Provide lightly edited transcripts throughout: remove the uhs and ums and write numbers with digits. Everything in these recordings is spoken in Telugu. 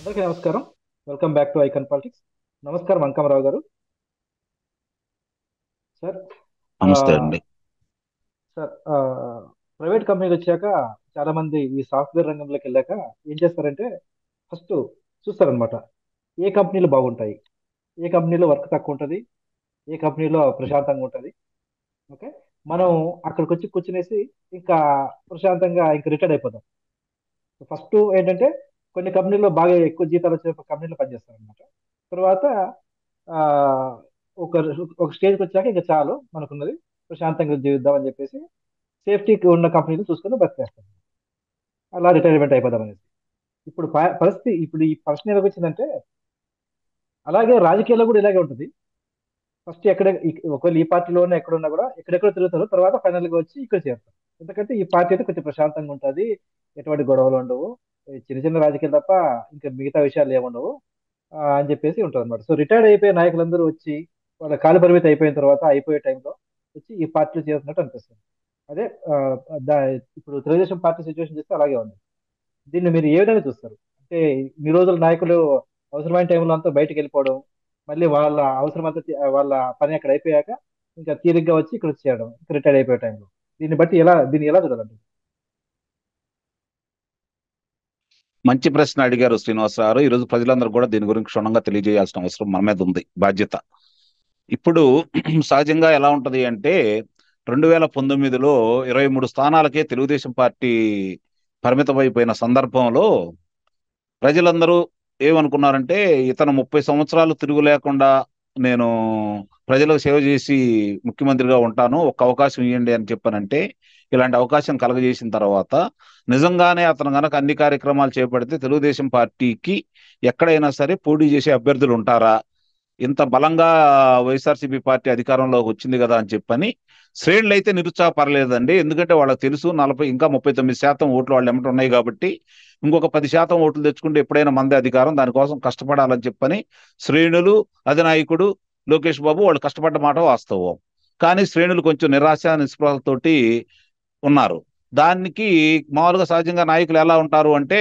అందరికీ నమస్కారం. Welcome back to icon politics. నమస్కారం అంకమరావు గారు. సార్ ఆ, నమస్తే అండి. సార్ ప్రైవేట్ కంపెనీలు వచ్చాక చాలా మంది ఈ సాఫ్ట్వేర్ రంగంలోకి వెళ్ళాక ఏం చేస్తారంటే ఫస్ట్ చూస్తారనమాట. ఏ కంపెనీలు బాగుంటాయి, ఏ కంపెనీలో వర్క్ తక్కువ ఉంటుంది, ఏ కంపెనీలో ప్రశాంతంగా ఉంటుంది. ఓకే, మనం అక్కడికి వచ్చి కూర్చునేసి ఇంకా ప్రశాంతంగా ఇంకా రిటైర్డ్ అయిపోతాం. ఫస్ట్ ఏంటంటే కొన్ని కంపెనీల్లో బాగా ఎక్కువ జీతాలు వచ్చే కంపెనీలో పనిచేస్తారనమాట. తర్వాత ఆ, ఒక ఒక స్టేజ్కి వచ్చాక ఇంకా చాలు మనకున్నది, ప్రశాంతంగా జీవిద్దాం అని చెప్పేసి సేఫ్టీకి ఉన్న కంపెనీలు చూసుకొని బతికేస్తాం. అలా రిటైర్మెంట్ అయిపోదాం అనేసి. ఇప్పుడు పరిస్థితి ఇప్పుడు ఈ ప్రశ్న ఎలా వచ్చిందంటే అలాగే రాజకీయాల్లో కూడా ఇలాగే ఉంటుంది. ఫస్ట్ ఒకవేళ ఈ పార్టీలోనే ఎక్కడున్నా కూడా ఎక్కడెక్కడ తిరుగుతారు, తర్వాత ఫైనల్ గా వచ్చి ఇక్కడ చేరుతారు. ఎందుకంటే ఈ పార్టీ అయితే కొంచెం ప్రశాంతంగా ఉంటుంది, ఎటువంటి గొడవలు ఉండవు, ఈ చిన్న చిన్న రాజకీయాలు తప్ప ఇంకా మిగతా విషయాలు ఏముండవు అని చెప్పేసి ఉంటుంది అనమాట. సో రిటైర్డ్ అయిపోయే నాయకులందరూ వచ్చి వాళ్ళ కాల పరిమితి అయిపోయిన తర్వాత అయిపోయే టైంలో వచ్చి ఈ పార్టీలు చేరుతున్నట్టు అనిపిస్తుంది. అదే ఆ, దా- ఇప్పుడు తెలుగుదేశం పార్టీ సిచ్యువేషన్ చేస్తే అలాగే ఉంది. దీన్ని మీరు ఏ విధంగా చూస్తారు? అంటే ఈ రోజుల నాయకులు అవసరమైన టైంలో అంతా బయటకు వెళ్ళిపోవడం, మళ్ళీ వాళ్ళ అవసరం అంతా వాళ్ళ పని అక్కడ అయిపోయాక ఇంకా తీరిగ్గా వచ్చి ఇక్కడ వచ్చేయడం, ఇంకా రిటైర్ అయిపోయే టైంలో. దీన్ని ఎలా చూడాలండి? మంచి ప్రశ్న అడిగారు శ్రీనివాసరావు గారు. ఈరోజు ప్రజలందరూ కూడా దీని గురించి క్షుణ్ణంగా తెలియజేయాల్సిన అవసరం మన మీద ఉంది, బాధ్యత. ఇప్పుడు సహజంగా ఎలా ఉంటది అంటే 2019లో 23 స్థానాలకే తెలుగుదేశం పార్టీ పరిమితమైపోయిన సందర్భంలో ప్రజలందరూ ఏమనుకున్నారంటే, ఇతను 30 సంవత్సరాలు తిరుగు లేకుండా నేను ప్రజలకు సేవ చేసి ముఖ్యమంత్రిగా ఉంటాను, ఒక్క అవకాశం ఇవ్వండి అని చెప్పానంటే, ఇలాంటి అవకాశం కలగజేసిన తర్వాత నిజంగానే అతను గనక అన్ని కార్యక్రమాలు చేపడితే తెలుగుదేశం పార్టీకి ఎక్కడైనా సరే పోటీ చేసే అభ్యర్థులు ఉంటారా, ఇంత బలంగా వైఎస్ఆర్సీపీ పార్టీ అధికారంలోకి వచ్చింది కదా అని చెప్పని శ్రేణులు అయితే నిరుత్సాహపడలేదండి. ఎందుకంటే వాళ్ళకి తెలుసు 39% ఓట్లు వాళ్ళు ఎమ్మట ఉన్నాయి కాబట్టి ఇంకొక 10% ఓట్లు తెచ్చుకుంటే ఎప్పుడైనా మందే అధికారం, దానికోసం కష్టపడాలని చెప్పని శ్రేణులు, అధినాయకుడు లోకేష్ బాబు వాళ్ళు కష్టపడ్డ మాట వాస్తవం. కానీ శ్రేణులు కొంచెం నిరాశ నిస్పృహలతోటి ఉన్నారు. దానికి మామూలుగా సహజంగా నాయకులు ఎలా ఉంటారు అంటే,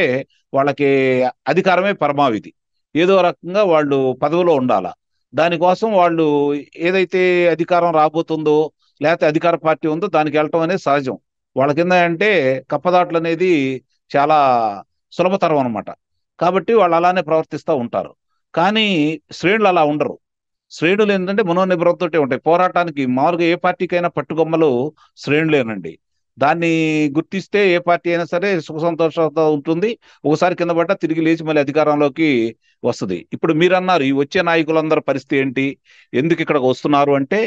వాళ్ళకి అధికారమే పరమావిధి, ఏదో రకంగా వాళ్ళు పదవిలో ఉండాల. దానికోసం వాళ్ళు ఏదైతే అధికారం రాబోతుందో, లేకపోతే అధికార పార్టీ ఉందో దానికి వెళ్ళటం అనేది సహజం. వాళ్ళ కింద అంటే కప్పదాట్లు అనేది చాలా సులభతరం అనమాట. కాబట్టి వాళ్ళు అలానే ప్రవర్తిస్తూ ఉంటారు. కానీ శ్రేణులు అలా ఉండరు. శ్రేణులు ఏంటంటే మనోనిబ్బరంతో ఉంటాయి. పోరాటానికి మామూలుగా ఏ పార్టీకైనా పట్టుకొమ్మలు శ్రేణులేనండి. దాన్ని గుర్తిస్తే ఏ పార్టీ అయినా సరే సుఖ సంతోషాలతో ఉంటుంది. ఒకసారి కింద పడ్డా తిరిగి లేచి మళ్ళీ అధికారంలోకి వస్తుంది. ఇప్పుడు మీరన్నారు ఈ వచ్చే నాయకులందరి పరిస్థితి ఏంటి, ఎందుకు ఇక్కడికి వస్తున్నారు అంటే,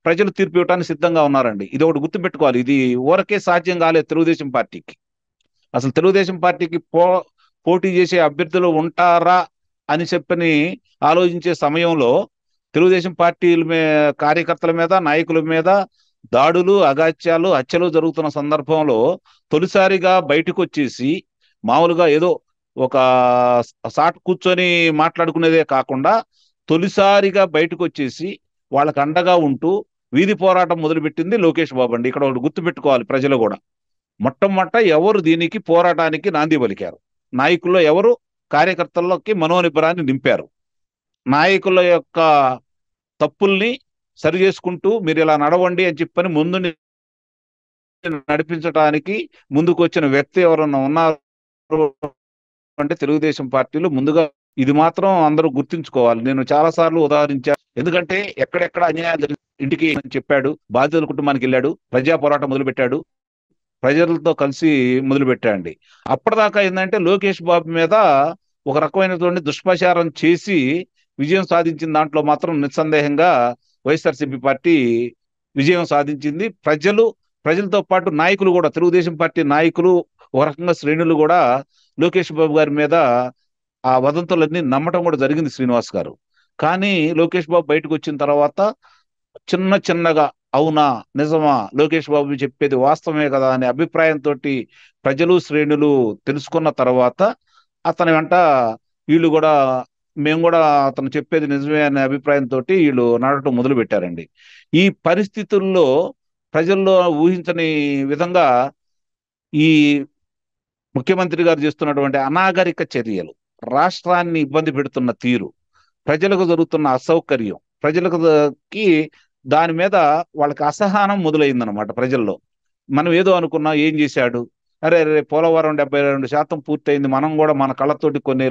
ప్రజలు తీర్పు ఇవ్వడానికి సిద్ధంగా ఉన్నారండి. ఇది ఒకటి గుర్తుపెట్టుకోవాలి. ఇది ఊరకే సాధ్యం కాలేదు తెలుగుదేశం పార్టీకి. అసలు తెలుగుదేశం పార్టీకి పోటీ చేసే అభ్యర్థులు ఉంటారా అని చెప్పని ఆలోచించే సమయంలో తెలుగుదేశం పార్టీల కార్యకర్తల మీద, నాయకుల మీద దాడులు, అగాత్యాలు, హత్యలు జరుగుతున్న సందర్భంలో తొలిసారిగా బయటకు వచ్చేసి మామూలుగా ఏదో ఒక సాట్ కూర్చొని మాట్లాడుకునేదే కాకుండా తొలిసారిగా బయటకు వచ్చేసి వాళ్ళకి అండగా ఉంటూ వీధి పోరాటం మొదలుపెట్టింది లోకేష్ బాబు అండి. ఇక్కడ ఒకటి గుర్తుపెట్టుకోవాలి ప్రజలు కూడా. మొట్టమొదట ఎవరు దీనికి పోరాటానికి నాంది పలికారు? నాయకుల్లో ఎవరు కార్యకర్తల్లోకి మనోనిబ్బరాన్ని నింపారు? నాయకుల యొక్క తప్పుల్ని సరి చేసుకుంటూ మీరు ఇలా నడవండి అని చెప్పని ముందు నడిపించడానికి ముందుకు వచ్చిన వ్యక్తి ఎవరన్నా ఉన్నారు అంటే తెలుగుదేశం పార్టీలు ముందుగా. ఇది మాత్రం అందరూ గుర్తుంచుకోవాలి. నేను చాలా సార్లు ఉదాహరించాను. ఎందుకంటే ఎక్కడెక్కడ అన్యాయాలు ఇంటికి అని చెప్పాడు, బాధితుల కుటుంబానికి వెళ్ళాడు, ప్రజా పోరాటం మొదలుపెట్టాడు, ప్రజలతో కలిసి మొదలుపెట్టాండి. అప్పటిదాకా ఏంటంటే లోకేష్ బాబు మీద ఒక రకమైనటువంటి దుష్ప్రచారం చేసి విజయం సాధించిన దాంట్లో మాత్రం నిస్సందేహంగా వైఎస్ఆర్సీపీ పార్టీ విజయం సాధించింది. ప్రజలతో పాటు నాయకులు కూడా, తెలుగుదేశం పార్టీ నాయకులు, ఒక రకంగా శ్రేణులు కూడా లోకేష్ బాబు గారి మీద ఆ వదంతులన్నీ నమ్మటం కూడా జరిగింది శ్రీనివాస్ గారు. కానీ లోకేష్ బాబు బయటకు వచ్చిన తర్వాత చిన్న చిన్నగా అవునా, నిజమా, లోకేష్ బాబు చెప్పేది వాస్తవమే కదా అనే అభిప్రాయంతో ప్రజలు, శ్రేణులు తెలుసుకున్న తర్వాత అతని వెంట వీళ్ళు కూడా, మేము కూడా అతను చెప్పేది నిజమే అనే అభిప్రాయంతో వీళ్ళు నడటం మొదలు పెట్టారండి. ఈ పరిస్థితుల్లో ప్రజల్లో ఊహించని విధంగా ఈ ముఖ్యమంత్రి గారు చేస్తున్నటువంటి అనాగరిక చర్యలు, రాష్ట్రాన్ని ఇబ్బంది పెడుతున్న తీరు, ప్రజలకు జరుగుతున్న అసౌకర్యం, కి దాని మీద వాళ్ళకి అసహనం మొదలైందనమాట ప్రజల్లో. మనం ఏదో అనుకున్నాం, ఏం చేశాడు, అరే అరే పోలవరం 72% పూర్తయింది, మనం కూడా మన కళ్ళతోటి కొన్ని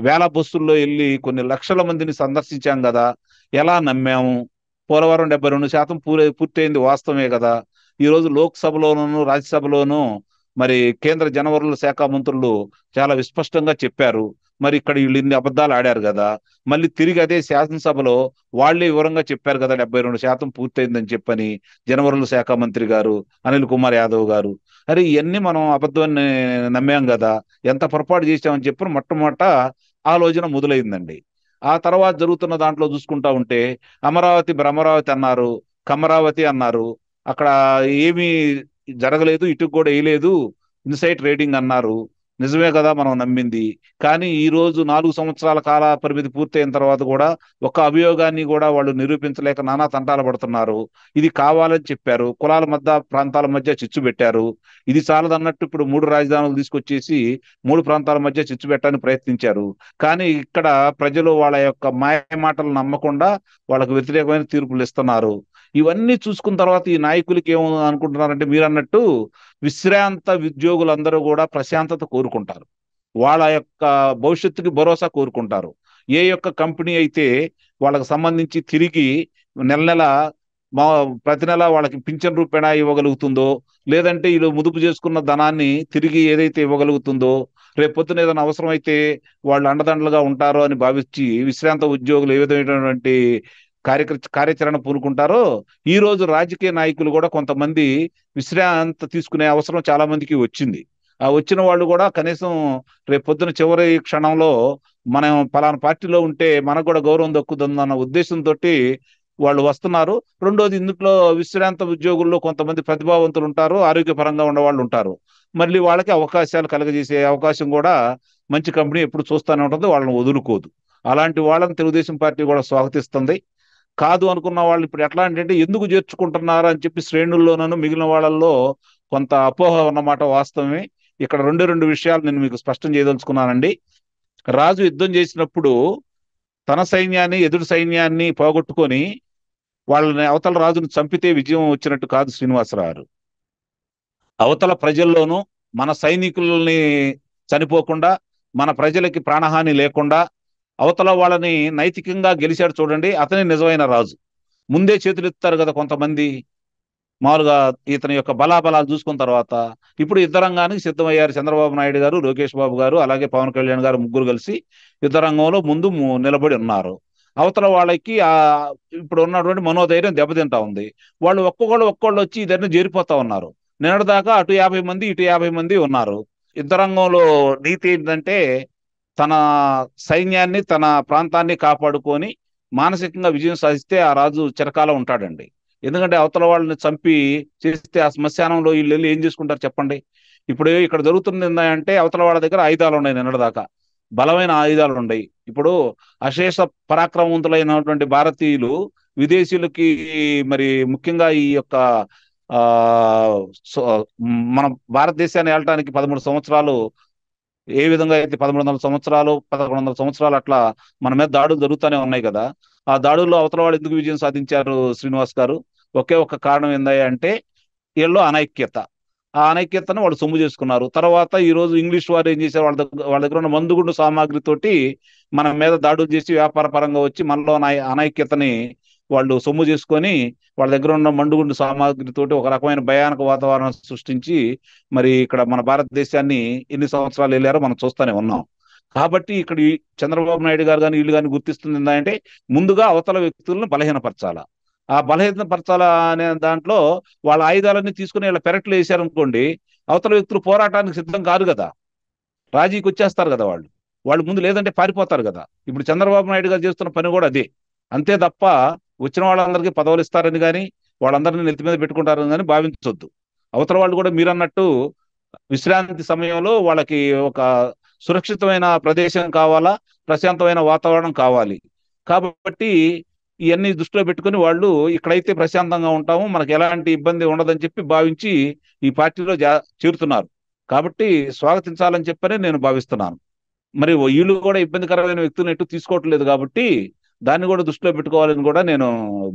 వేల బస్సుల్లో వెళ్ళి కొన్ని లక్షల మందిని సందర్శించాం కదా, ఎలా నమ్మాము, పోలవరం 72% పూర్తయింది వాస్తవమే కదా. ఈ రోజు లోక్సభలోను రాజ్యసభలోను మరి కేంద్ర జనవరుల శాఖ మంత్రులు చాలా విస్పష్టంగా చెప్పారు. మరి ఇక్కడ వీళ్ళు ఇన్ని అబద్ధాలు ఆడారు కదా, మళ్ళీ తిరిగి అదే శాసనసభలో వాళ్ళే వివరంగా చెప్పారు కదా 72% పూర్తయిందని చెప్పని జనవరుల శాఖ మంత్రి గారు అనిల్ కుమార్ యాదవ్ గారు. అరే ఇవన్నీ మనం అబద్ధాన్ని నమ్మాం కదా, ఎంత పొరపాటు చేశామని చెప్పి మొట్టమొదట ఆలోచన మొదలైందండి. ఆ తర్వాత జరుగుతున్న దాంట్లో చూసుకుంటా ఉంటే అమరావతి భ్రమరావతి అన్నారు, కమరావతి అన్నారు, అక్కడ ఏమీ జరగలేదు, ఇటుకు కూడా వేయలేదు, ఇన్సైట్ రేటింగ్ అన్నారు. నిజమే కదా మనం నమ్మింది. కానీ ఈ రోజు 4 సంవత్సరాల కాల పరిమితి పూర్తయిన తర్వాత కూడా ఒక్క అభియోగాన్ని కూడా వాళ్ళు నిరూపించలేక నానా తంటాలు పడుతున్నారు. ఇది కావాలని చెప్పారు, కులాల మధ్య ప్రాంతాల మధ్య చిచ్చు పెట్టారు. ఇది చాలదన్నట్టు ఇప్పుడు 3 రాజధానులు తీసుకొచ్చేసి 3 ప్రాంతాల మధ్య చిచ్చు పెట్టడానికి ప్రయత్నించారు. కానీ ఇక్కడ ప్రజలు వాళ్ళ యొక్క మాయ మాటలు నమ్మకుండా వాళ్ళకు వ్యతిరేకమైన తీర్పులు ఇస్తున్నారు. ఇవన్నీ చూసుకున్న తర్వాత ఈ నాయకులకి ఏమో అనుకుంటున్నారంటే, మీరు అన్నట్టు విశ్రాంత ఉద్యోగులందరూ కూడా ప్రశాంతత కోరుకుంటారు, వాళ్ళ యొక్క భవిష్యత్తుకి భరోసా కోరుకుంటారు. ఏ యొక్క కంపెనీ అయితే వాళ్ళకి సంబంధించి తిరిగి నెల నెల మా ప్రతి నెల వాళ్ళకి పింఛన్ రూపేణా ఇవ్వగలుగుతుందో, లేదంటే వీళ్ళు ముదుపు చేసుకున్న ధనాన్ని తిరిగి ఏదైతే ఇవ్వగలుగుతుందో, రేపు పొద్దున ఏదైనా అవసరం అయితే వాళ్ళు అండదండలుగా ఉంటారో అని భావించి విశ్రాంత ఉద్యోగులు ఏ విధమైనటువంటి కార్యాచరణ పూనుకుంటారో, ఈ రోజు రాజకీయ నాయకులు కూడా కొంతమంది విశ్రాంతి తీసుకునే అవసరం చాలా మందికి వచ్చింది. ఆ వచ్చిన వాళ్ళు కూడా కనీసం రేపు పొద్దున చివరి క్షణంలో మనం పలానా పార్టీలో ఉంటే మనకు కూడా గౌరవం దక్కుతుందన్న ఉద్దేశంతో వాళ్ళు వస్తున్నారు. రెండోది, ఇందులో విశ్రాంత ఉద్యోగుల్లో కొంతమంది ప్రతిభావంతులు ఉంటారు, ఆరోగ్యపరంగా ఉన్న వాళ్ళు ఉంటారు. మళ్ళీ వాళ్ళకి అవకాశాలు కలగజేసే అవకాశం కూడా మంచి కంపెనీ ఎప్పుడు చూస్తూనే ఉంటుంది, వాళ్ళని వదులుకోదు. అలాంటి వాళ్ళని తెలుగుదేశం పార్టీ కూడా స్వాగతిస్తుంది. కాదు అనుకున్న వాళ్ళు ఇప్పుడు ఎట్లా అంటే ఎందుకు చేర్చుకుంటున్నారు అని చెప్పి శ్రేణుల్లోనూ మిగిలిన వాళ్ళల్లో కొంత అపోహ ఉన్నమాట వాస్తవమే. ఇక్కడ రెండు విషయాలు నేను మీకు స్పష్టం చేయదలుచుకున్నానండి. రాజు యుద్ధం చేసినప్పుడు తన సైన్యాన్ని ఎదురు సైన్యాన్ని పోగొట్టుకొని వాళ్ళని అవతల రాజును చంపితే విజయం వచ్చినట్టు కాదు శ్రీనివాసరావు. అవతల ప్రజల్లోనూ మన సైనికుల్ని చనిపోకుండా, మన ప్రజలకి ప్రాణహాని లేకుండా అవతల వాళ్ళని నైతికంగా గెలిచాడు చూడండి, అతనే నిజమైన రాజు. ముందే చేతులు ఎత్తారు కదా కొంతమంది, మామూలుగా ఇతని యొక్క బలాబలాలు చూసుకున్న తర్వాత. ఇప్పుడు యుద్ధరంగానికి సిద్ధమయ్యారు చంద్రబాబు నాయుడు గారు, లోకేష్ బాబు గారు, అలాగే పవన్ కళ్యాణ్ గారు, ముగ్గురు కలిసి యుద్ధరంగంలో ముందు నిలబడి ఉన్నారు. అవతల వాళ్ళకి ఇప్పుడు ఉన్నటువంటి మనోధైర్యం దెబ్బతింటా ఉంది. వాళ్ళు ఒక్కొక్కళ్ళు వచ్చి ఇద్దరిని చేరిపోతా ఉన్నారు. నిన్నటిదాకా అటు 50 మంది ఇటు 50 మంది ఉన్నారు. యుద్ధరంగంలో నీతి ఏంటంటే తన సైన్యాన్ని తన ప్రాంతాన్ని కాపాడుకొని మానసికంగా విజయం సాధిస్తే ఆ రాజు చిరకాలం ఉంటాడండి. ఎందుకంటే అవతల వాళ్ళని చంపి చేస్తే ఆ శ్మశానంలో వీళ్ళు వెళ్ళి ఏం చేసుకుంటారు చెప్పండి. ఇప్పుడు ఇక్కడ జరుగుతుంది ఏంటంటే అవతల వాళ్ళ దగ్గర ఆయుధాలు ఉన్నాయి, నిన్నటిదాకా బలమైన ఆయుధాలు ఉన్నాయి. ఇప్పుడు అశేష పరాక్రమవంతులైనటువంటి భారతీయులు విదేశీయులకి మరి ముఖ్యంగా ఈ యొక్క ఆ మన భారతదేశాన్ని ఏలటానికి 13 సంవత్సరాలు, ఏ విధంగా అయితే 1300 సంవత్సరాలు 1100 సంవత్సరాలు అట్లా మన మీద దాడులు జరుగుతూనే ఉన్నాయి కదా. ఆ దాడుల్లో అవతల వాళ్ళు ఎందుకు విజయం సాధించారు శ్రీనివాస్ గారు? ఒకే ఒక కారణం ఏందంటే వీళ్ళు అనైక్యత. ఆ అనైక్యతను వాళ్ళు సొమ్ము చేసుకున్నారు. తర్వాత ఈ రోజు ఇంగ్లీష్ వారు ఏం చేశారు, వాళ్ళ దగ్గర ఉన్న మందుగుండు సామాగ్రితోటి మన మీద దాడులు చేసి వ్యాపార పరంగా వచ్చి మనలో అనైక్యతని వాళ్ళు సొమ్ము చేసుకొని వాళ్ళ దగ్గర ఉన్న మండుగుండు సామాగ్రితోటి ఒక రకమైన భయానక వాతావరణం సృష్టించి మరి ఇక్కడ మన భారతదేశాన్ని ఎన్ని సంవత్సరాలు వెళ్ళారో మనం చూస్తూనే ఉన్నాం. కాబట్టి ఇక్కడ చంద్రబాబు నాయుడు గారు కానీ వీళ్ళు కానీ గుర్తిస్తుంది ఏంటంటే ముందుగా అవతల వ్యక్తులను బలహీనపరచాలా. ఆ బలహీనపరచాలా అనే దాంట్లో వాళ్ళ ఆయుధాలన్నీ తీసుకుని వీళ్ళ పెరట్లు వేశారనుకోండి, అవతల వ్యక్తులు పోరాటానికి సిద్ధం కాదు కదా, రాజీకి వచ్చేస్తారు కదా వాళ్ళు. వాళ్ళు ముందు లేదంటే పారిపోతారు కదా. ఇప్పుడు చంద్రబాబు నాయుడు గారు చేస్తున్న పని కూడా అదే. అంతే తప్ప వచ్చిన వాళ్ళందరికీ పదవులు ఇస్తారని కానీ వాళ్ళందరినీ నెత్తి మీద పెట్టుకుంటారని కానీ భావించొద్దు. అవతల వాళ్ళు కూడా మీరు అన్నట్టు విశ్రాంతి సమయంలో వాళ్ళకి ఒక సురక్షితమైన ప్రదేశం కావాలా, ప్రశాంతమైన వాతావరణం కావాలి. కాబట్టి ఇవన్నీ దృష్టిలో పెట్టుకుని వాళ్ళు ఇక్కడైతే ప్రశాంతంగా ఉంటాము, మనకు ఎలాంటి ఇబ్బంది ఉండదని చెప్పి భావించి ఈ పార్టీలో చేరుతున్నారు. కాబట్టి స్వాగతించాలని చెప్పని నేను భావిస్తున్నాను. మరి వీళ్ళు కూడా ఇబ్బందికరమైన వ్యక్తులను ఎటు తీసుకోవట్లేదు కాబట్టి దాన్ని కూడా దృష్టిలో పెట్టుకోవాలని కూడా నేను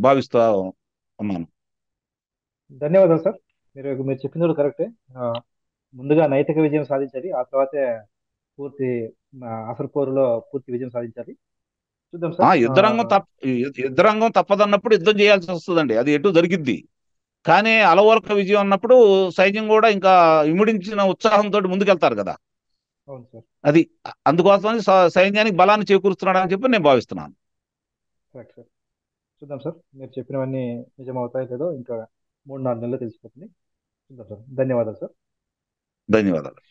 భావిస్తా ఉన్నాను. ధన్యవాదాలు సార్. మీరు చెప్పింది కూడా కరెక్టే. ఆ, ముందుగా నైతిక విజయం సాధించాలి, ఆ తర్వాతే పూర్తి అసలు పోరులో పూర్తి విజయం సాధించాలి. చూద్దాం సార్. యుద్ధరంగం తప్పదన్నప్పుడు యుద్ధం చేయాల్సి వస్తుందండి, అది ఎటు జరిగిద్ది. కానీ అలవోరక విజయం అన్నప్పుడు సైన్యం కూడా ఇంకా ఇముడించిన ఉత్సాహంతో ముందుకెళ్తారు కదా. అవును సార్. అది అందుకోసమని సైన్యానికి బలాన్ని చేకూరుస్తున్నాడు అని చెప్పి నేను భావిస్తున్నాను. Correct sir. చూద్దాం సార్, మీరు చెప్పినవన్నీ నిజం అవుతాయి లేదో ఇంకా 3-4 నెలలు తెలిసిపోతుంది. చూద్దాం సార్. ధన్యవాదాలు సార్. ధన్యవాదాలు.